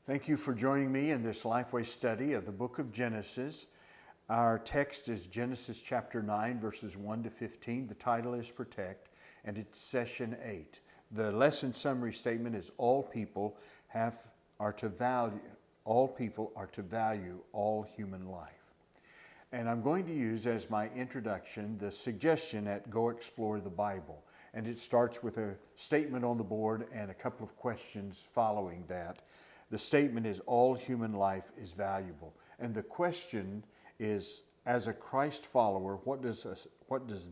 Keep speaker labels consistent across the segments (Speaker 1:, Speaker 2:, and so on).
Speaker 1: Thank you for joining me in this Lifeway study of the book of Genesis. Our text is Genesis chapter 9, verses 1 to 15. The title is Protect, and it's session 8. The lesson summary statement is all people are to value all human life. And I'm going to use as my introduction the suggestion at Go Explore the Bible. And it starts with a statement on the board and a couple of questions following that. The statement is, all human life is valuable. And the question is, as a Christ follower, what does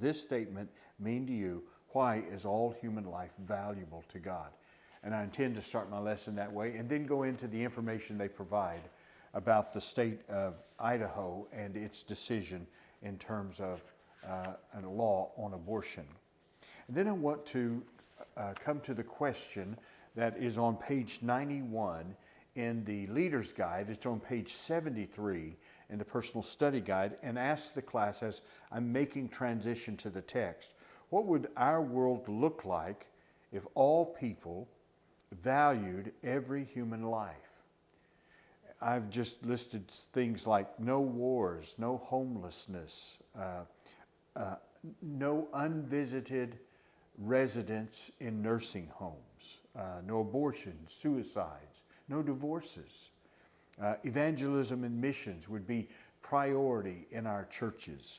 Speaker 1: this statement mean to you? Why is all human life valuable to God? And I intend to start my lesson that way and then go into the information they provide about the state of Idaho and its decision in terms of a law on abortion. And then I want to come to the question that is on page 91 in the Leader's Guide. It's on page 73 in the Personal Study Guide, and ask the class as I'm making transition to the text, what would our world look like if all people valued every human life? I've just listed things like no wars, no homelessness, no unvisited residents in nursing homes, no abortions, suicides, no divorces. Evangelism and missions would be priority in our churches.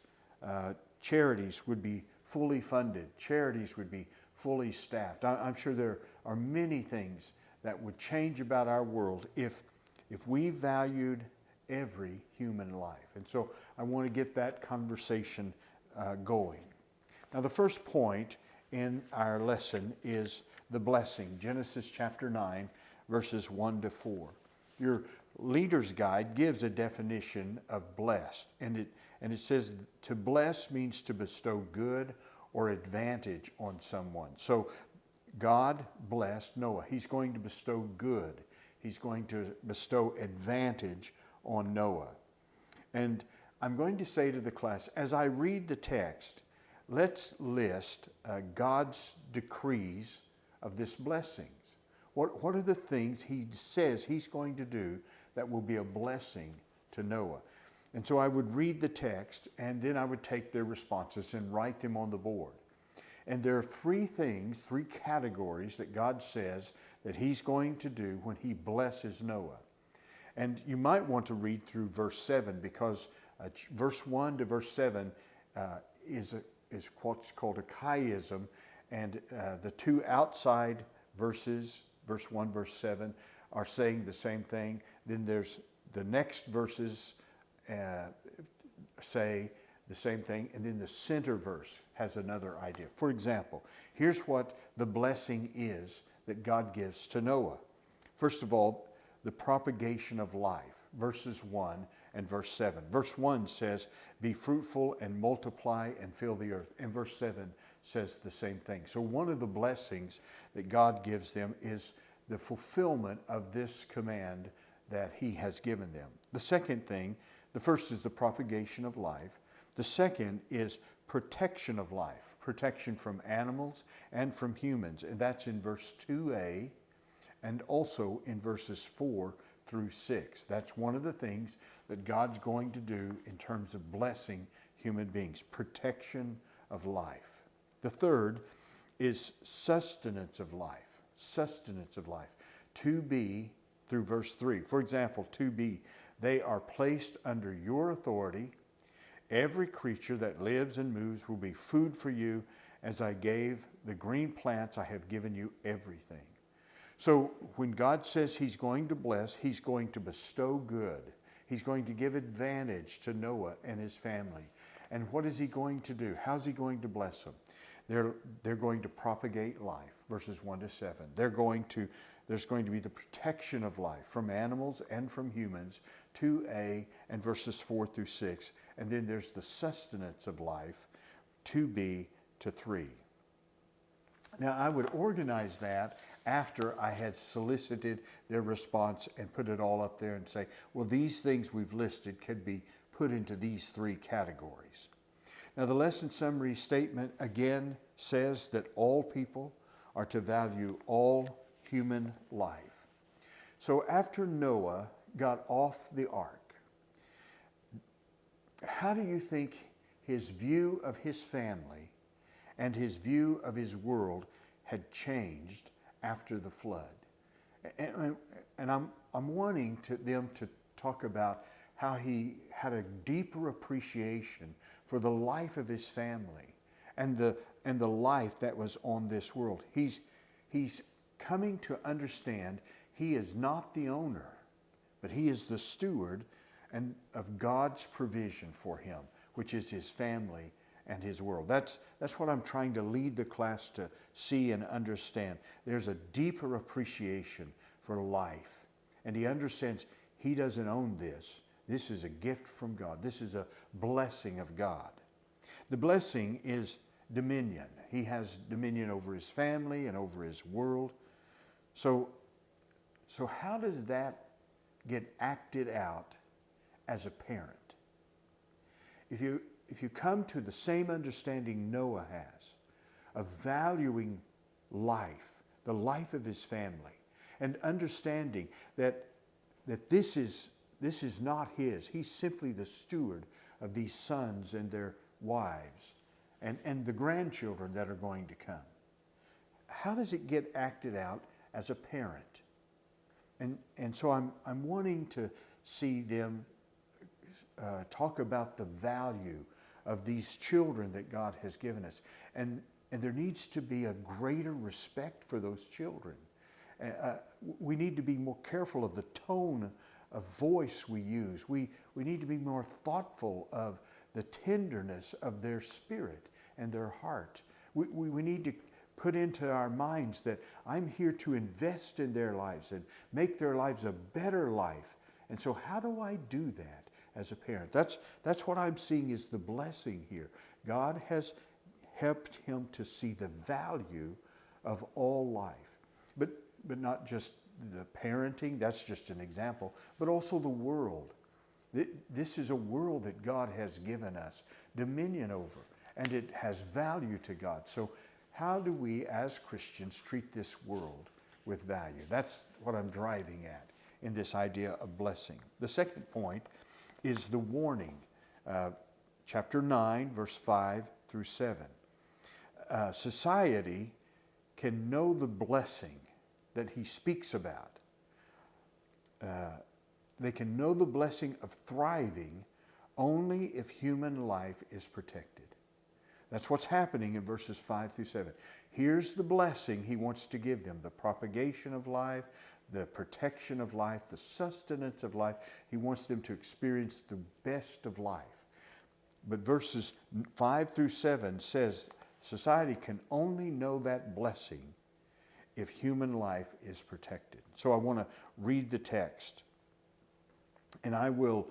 Speaker 1: Charities would be fully funded. Charities would be fully staffed. I'm sure there are many things that would change about our world if we valued every human life. And so I want to get that conversation going. Now, the first point in our lesson is the blessing, Genesis chapter 9, verses 1 to 4. Your Leader's Guide gives a definition of blessed, and it says to bless means to bestow good or advantage on someone. So God blessed Noah. He's going to bestow good. He's going to bestow advantage on Noah. And I'm going to say to the class, as I read the text, let's list God's decrees of this blessings. What are the things he says he's going to do that will be a blessing to Noah? And so I would read the text, and then I would take their responses and write them on the board. And there are three categories that God says that he's going to do when he blesses Noah. And you might want to read through verse 7, because verse 1 to verse 7 is what's called a chiasm, and the two outside verses, verse 1, verse 7, are saying the same thing. Then there's the next verses say the same thing, and then the center verse has another idea. For example, here's what the blessing is that God gives to Noah. First of all, the propagation of life, verses 1 and verse 7. Verse 1 says, be fruitful and multiply and fill the earth. And verse 7 says the same thing. So one of the blessings that God gives them is the fulfillment of this command that he has given them. The second thing, the first is the propagation of life. The second is protection of life, protection from animals and from humans. And that's in verse 2a and also in verses 4 through 6. That's one of the things that God's going to do in terms of blessing human beings, protection of life. The third is sustenance of life, sustenance of life. 2b through verse 3. For example, 2b, they are placed under your authority. Every creature that lives and moves will be food for you. As I gave the green plants, I have given you everything. So when God says he's going to bless, he's going to bestow good. He's going to give advantage to Noah and his family. And what is he going to do? How's he going to bless them? They're going to propagate life, verses 1 to 7. There's going to be the protection of life from animals and from humans, 2a and verses 4 through 6. And then there's the sustenance of life, 2b to 3. Now, I would organize that after I had solicited their response and put it all up there and say, well, these things we've listed could be put into these three categories. Now, the lesson summary statement again says that all people are to value all human life. So after Noah got off the ark, how do you think his view of his family and his view of his world had changed after the flood? And I'm wanting them to talk about how he had a deeper appreciation for the life of his family and the life that was on this world. He's coming to understand he is not the owner, but he is the steward and of God's provision for him, which is his family and his world. That's what I'm trying to lead the class to see and understand. There's a deeper appreciation for life, and he understands he doesn't own this. This is a gift from God. This is a blessing of God. The blessing is dominion. He has dominion over his family and over his world. So how does that get acted out as a parent? If you come to the same understanding Noah has of valuing life, the life of his family, and understanding that this is not his. He's simply the steward of these sons and their wives and the grandchildren that are going to come. How does it get acted out as a parent? And so I'm wanting to see them talk about the value of these children that God has given us. And there needs to be a greater respect for those children. We need to be more careful of the tone of voice we use. We need to be more thoughtful of the tenderness of their spirit and their heart. We need to put into our minds that I'm here to invest in their lives and make their lives a better life. And so how do I do that as a parent? That's what I'm seeing is the blessing here. God has helped him to see the value of all life. But not just the parenting, that's just an example, but also the world. This is a world that God has given us dominion over, and it has value to God. So how do we as Christians treat this world with value? That's what I'm driving at in this idea of blessing. The second point is the warning. Chapter 9, verse 5 through 7. Society can know the blessing that he speaks about. They can know the blessing of thriving only if human life is protected. That's what's happening in verses 5 through 7. Here's the blessing he wants to give them: the propagation of life, the protection of life, the sustenance of life. He wants them to experience the best of life. But verses 5 through 7 says society can only know that blessing if human life is protected. So I want to read the text. And I will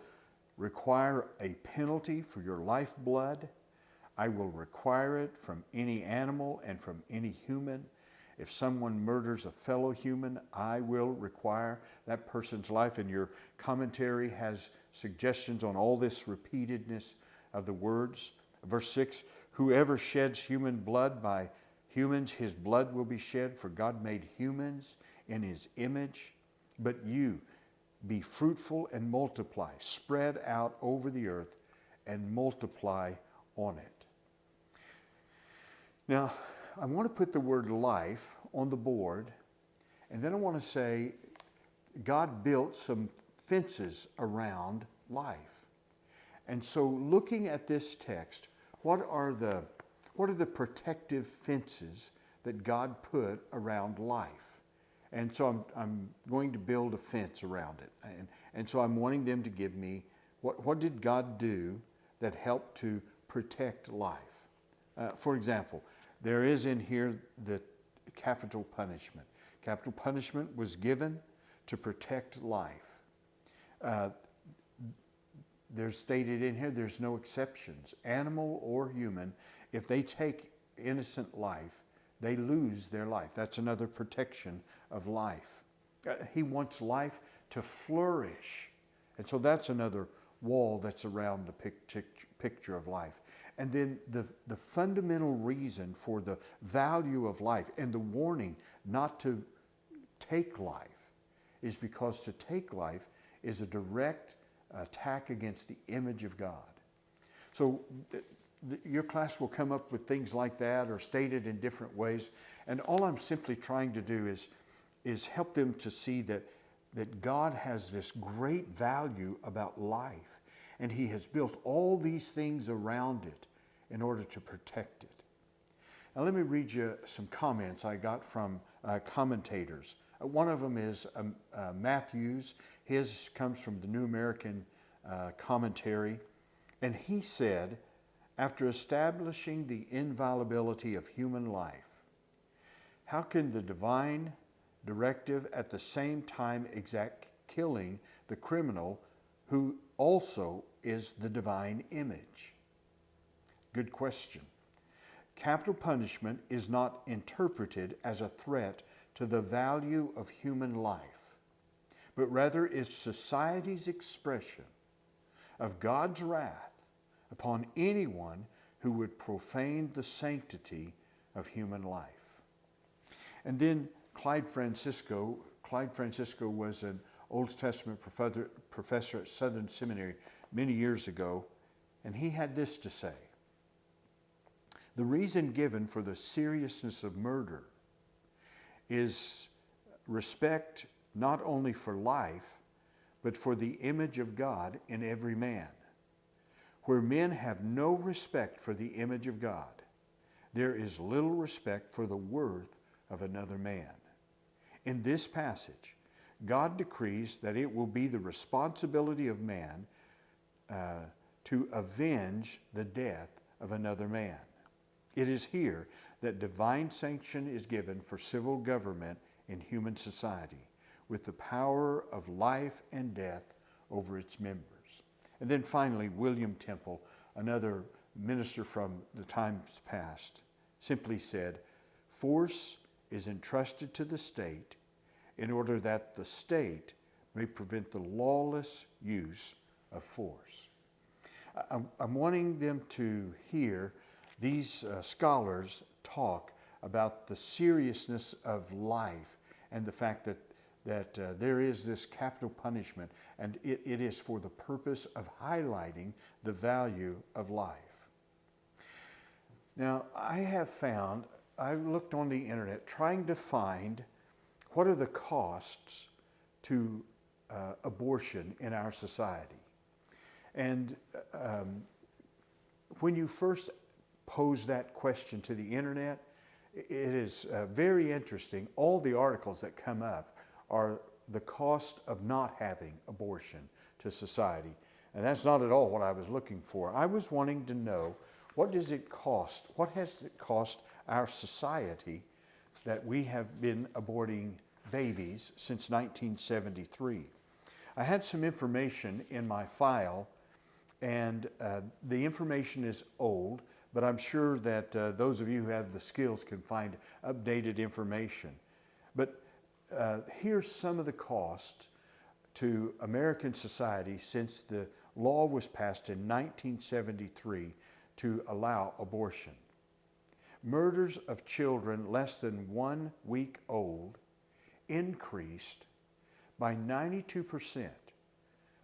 Speaker 1: require a penalty for your lifeblood. I will require it from any animal and from any human. If someone murders a fellow human, I will require that person's life. And your commentary has suggestions on all this repeatedness of the words. Verse 6, whoever sheds human blood, by humans his blood will be shed, for God made humans in his image. But you, be fruitful and multiply, spread out over the earth and multiply on it. Now, I want to put the word life on the board, and then I want to say God built some fences around life. And so looking at this text, what are the protective fences that God put around life? And so I'm going to build a fence around it. And so I'm wanting them to give me, what did God do that helped to protect life? For example, there is in here the capital punishment. Capital punishment was given to protect life. There's stated in here, there's no exceptions. Animal or human, if they take innocent life, they lose their life. That's another protection of life. He wants life to flourish. And so that's another wall that's around the picture of life. And then the fundamental reason for the value of life and the warning not to take life is because to take life is a direct attack against the image of God. So your class will come up with things like that or stated in different ways. And all I'm simply trying to do is help them to see that God has this great value about life. And He has built all these things around it in order to protect it. Now let me read you some comments I got from commentators. One of them is Matthews. His comes from the New American Commentary. And he said, after establishing the inviolability of human life, how can the divine directive at the same time exact killing the criminal who also is the divine image? Good question. Capital punishment is not interpreted as a threat to the value of human life, but rather is society's expression of God's wrath upon anyone who would profane the sanctity of human life. And then Clyde Francisco was an Old Testament professor at Southern Seminary many years ago, and he had this to say: the reason given for the seriousness of murder is respect not only for life, but for the image of God in every man. Where men have no respect for the image of God, there is little respect for the worth of another man. In this passage, God decrees that it will be the responsibility of man to avenge the death of another man. It is here that divine sanction is given for civil government in human society, with the power of life and death over its members. And then finally, William Temple, another minister from the times past, simply said, force is entrusted to the state in order that the state may prevent the lawless use of force. I'm wanting them to hear these scholars talk about the seriousness of life and the fact that there is this capital punishment, and it is for the purpose of highlighting the value of life. Now, I looked on the internet trying to find what are the costs to abortion in our society. And when you first pose that question to the internet, it is very interesting. All the articles that come up are the cost of not having abortion to society. And that's not at all what I was looking for. I was wanting to know, what does it cost? What has it cost our society that we have been aborting babies since 1973? I had some information in my file, and the information is old, but I'm sure that those of you who have the skills can find updated information. But here's some of the costs to American society since the law was passed in 1973 to allow abortion. Murders of children less than 1 week old increased by 92%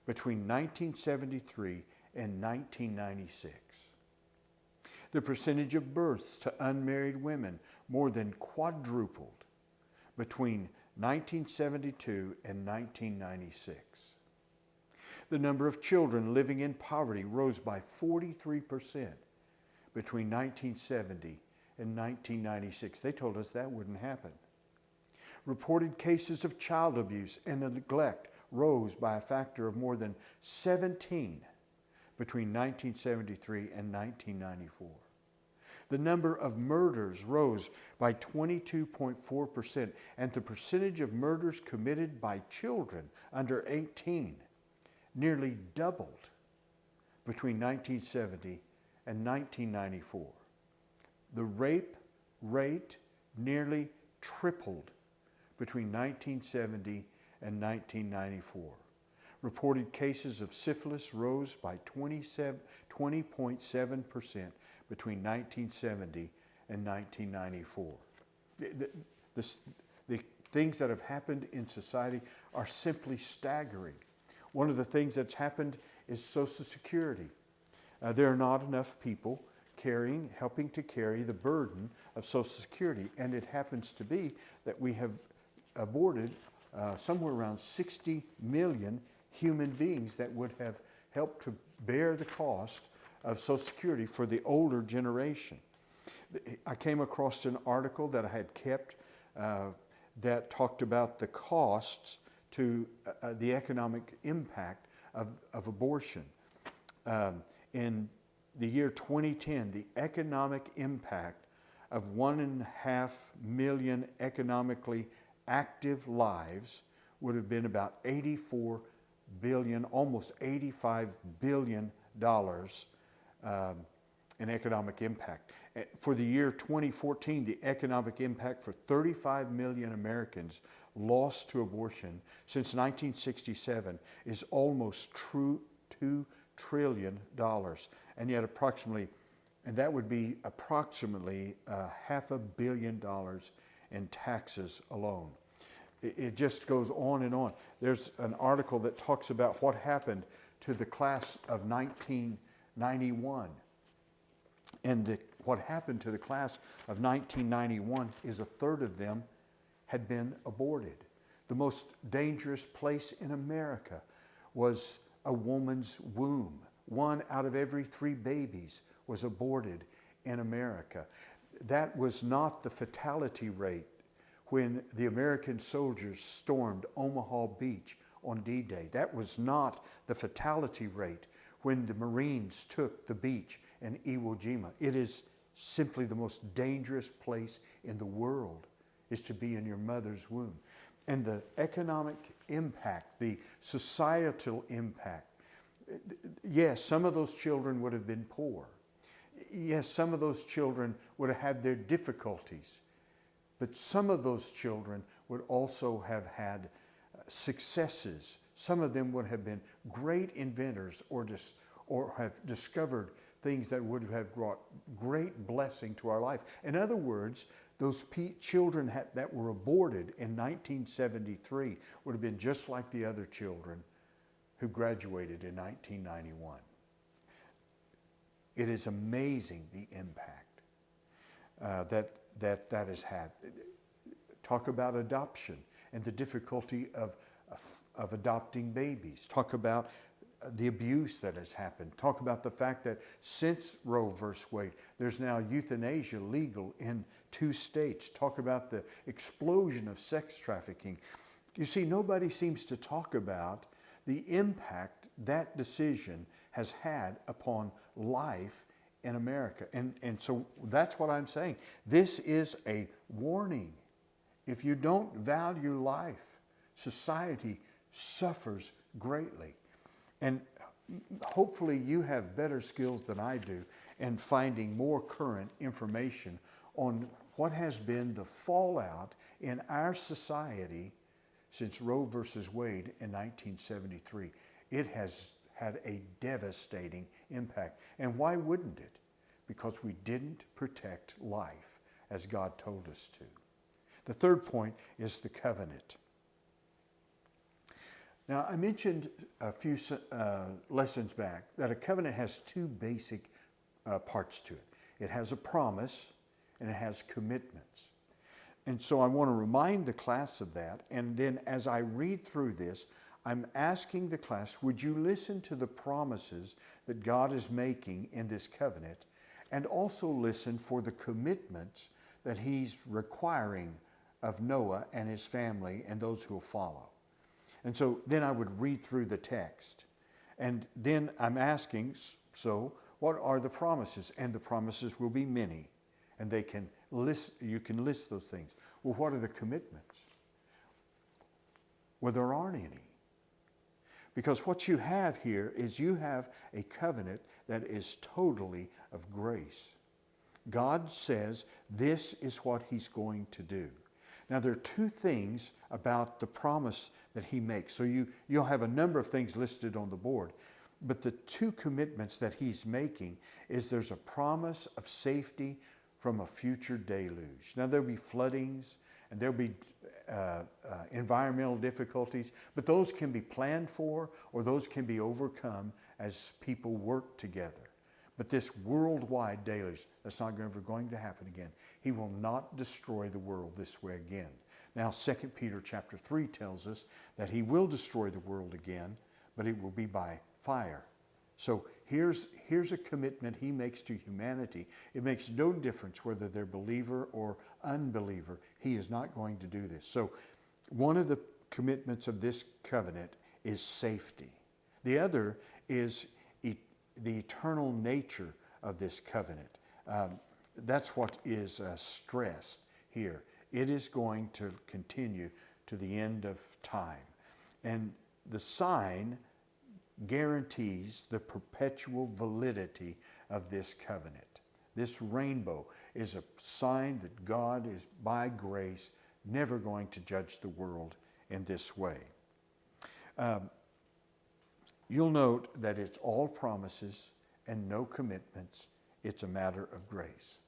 Speaker 1: between 1973 and 1996. The percentage of births to unmarried women more than quadrupled between 1972 and 1996. The number of children living in poverty rose by 43% between 1970 and 1996. They told us that wouldn't happen. Reported cases of child abuse and neglect rose by a factor of more than 17 between 1973 and 1994. The number of murders rose by 22.4%, and the percentage of murders committed by children under 18 nearly doubled between 1970 and 1994. The rape rate nearly tripled between 1970 and 1994. Reported cases of syphilis rose by 20.7% between 1970 and 1994. The things that have happened in society are simply staggering. One of the things that's happened is Social Security. There are not enough people helping to carry the burden of Social Security. And it happens to be that we have aborted somewhere around 60 million human beings that would have helped to bear the cost of Social Security for the older generation. I came across an article that I had kept that talked about the costs to the economic impact of abortion. In the year 2010, the economic impact of 1.5 million economically active lives would have been about $84 billion, almost $85 billion in economic impact. For the year 2014, the economic impact for 35 million Americans lost to abortion since 1967 is almost $2 trillion. And yet that would be approximately $500 million in taxes alone. It just goes on and on. There's an article that talks about what happened to the class of 1991. And what happened to the class of 1991 is 1/3 of them had been aborted. The most dangerous place in America was a woman's womb. 1 out of every 3 babies was aborted in America. That was not the fatality rate when the American soldiers stormed Omaha Beach on D-Day. That was not the fatality rate when the Marines took the beach in Iwo Jima. It is simply the most dangerous place in the world, is to be in your mother's womb. And the economic impact, the societal impact, yes, some of those children would have been poor. Yes, some of those children would have had their difficulties. But some of those children would also have had successes. Some of them would have been great inventors or have discovered things that would have brought great blessing to our life. In other words, those children that were aborted in 1973 would have been just like the other children who graduated in 1991. It is amazing the impact that has had. Talk about adoption and the difficulty of adopting babies. Talk about the abuse that has happened. Talk about the fact that since Roe versus Wade, there's now euthanasia legal in 2 states. Talk about the explosion of sex trafficking. You see, nobody seems to talk about the impact that decision has had upon life in America. And so that's what I'm saying. This is a warning. If you don't value life, society suffers greatly. And hopefully you have better skills than I do in finding more current information on what has been the fallout in our society since Roe versus Wade in 1973. It has had a devastating impact. And why wouldn't it? Because we didn't protect life as God told us to. The third point is the covenant. Now, I mentioned a few lessons back that a covenant has 2 basic parts to it. It has a promise and it has commitments. And so I want to remind the class of that. And then as I read through this, I'm asking the class, would you listen to the promises that God is making in this covenant, and also listen for the commitments that He's requiring of Noah and his family and those who will follow. And so then I would read through the text. And then I'm asking, so what are the promises? And the promises will be many. And you can list those things. Well, what are the commitments? Well, there aren't any. Because what you have here is you have a covenant that is totally of grace. God says this is what He's going to do. Now, there are 2 things about the promise that He makes. So you'll have a number of things listed on the board. But the 2 commitments that He's making is there's a promise of safety from a future deluge. Now, there'll be floodings, and there'll be environmental difficulties, but those can be planned for or those can be overcome as people work together. But this worldwide deluge, that's not ever going to happen again. He will not destroy the world this way again. Now, 2 Peter chapter 3 tells us that he will destroy the world again, but it will be by fire. So here's a commitment he makes to humanity. It makes no difference whether they're believer or unbeliever. He is not going to do this. So one of the commitments of this covenant is safety. The other is the eternal nature of this covenant. That's what is stressed here. It is going to continue to the end of time. And the sign guarantees the perpetual validity of this covenant. This rainbow is a sign that God is, by grace, never going to judge the world in this way. You'll note that it's all promises and no commitments. It's a matter of grace.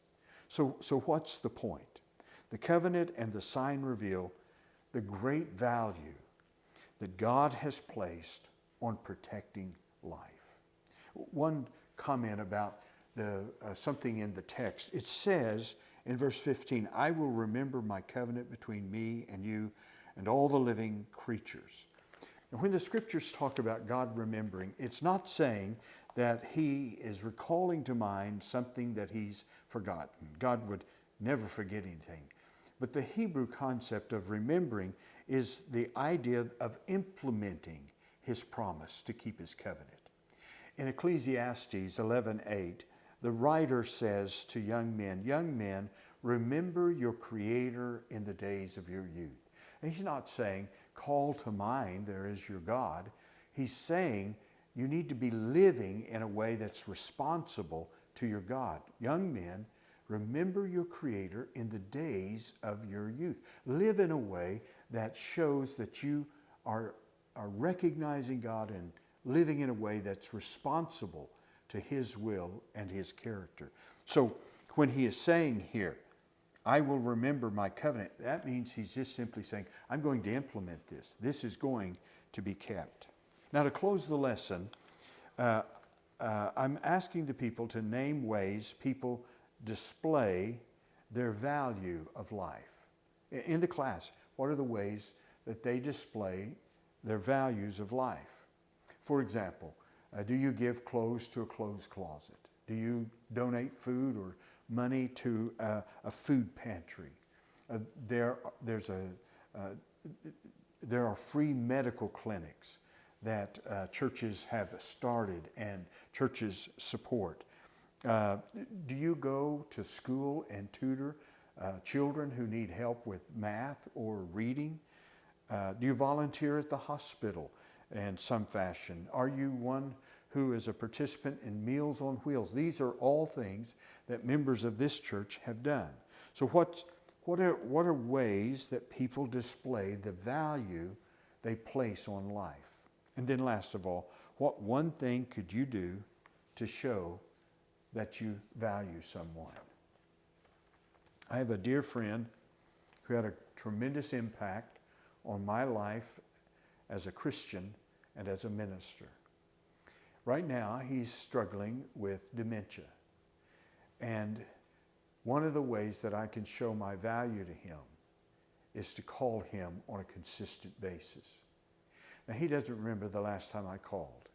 Speaker 1: So what's the point? The covenant and the sign reveal the great value that God has placed on protecting life. One comment about something in the text. It says in verse 15, I will remember my covenant between me and you and all the living creatures. And when the scriptures talk about God remembering, it's not saying that he is recalling to mind something that he's forgotten. God would never forget anything. But the Hebrew concept of remembering is the idea of implementing his promise to keep his covenant. In Ecclesiastes 11:8, the writer says to young men, remember your Creator in the days of your youth. And he's not saying, call to mind there is your God. He's saying you need to be living in a way that's responsible to your God. Young men, remember your Creator in the days of your youth. Live in a way that shows that you are recognizing God and living in a way that's responsible to his will and his character. So when he is saying here, I will remember my covenant, that means he's just simply saying, I'm going to implement this. This is going to be kept. Now, to close the lesson, I'm asking the people to name ways people display their value of life. In the class, what are the ways that they display their values of life? For example, do you give clothes to a clothes closet? Do you donate food or money to a food pantry? There are free medical clinics that churches have started and churches support. Do you go to school and tutor children who need help with math or reading? Do you volunteer at the hospital in some fashion? Are you one who is a participant in Meals on Wheels? These are all things that members of this church have done. So what are ways that people display the value they place on life? And then last of all, what one thing could you do to show that you value someone? I have a dear friend who had a tremendous impact on my life as a Christian and as a minister. Right now, he's struggling with dementia. And one of the ways that I can show my value to him is to call him on a consistent basis. Now, he doesn't remember the last time I called.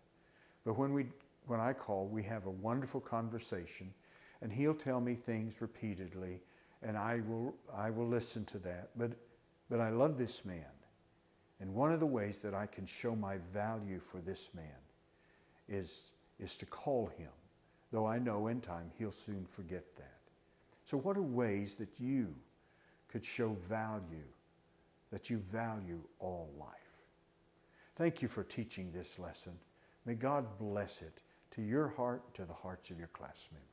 Speaker 1: But when I call, we have a wonderful conversation, and he'll tell me things repeatedly, and I will listen to that. But I love this man. And one of the ways that I can show my value for this man is to call him, though I know in time he'll soon forget that. So what are ways that you could show value, that you value all life? Thank you for teaching this lesson. May God bless it to your heart, to the hearts of your class members.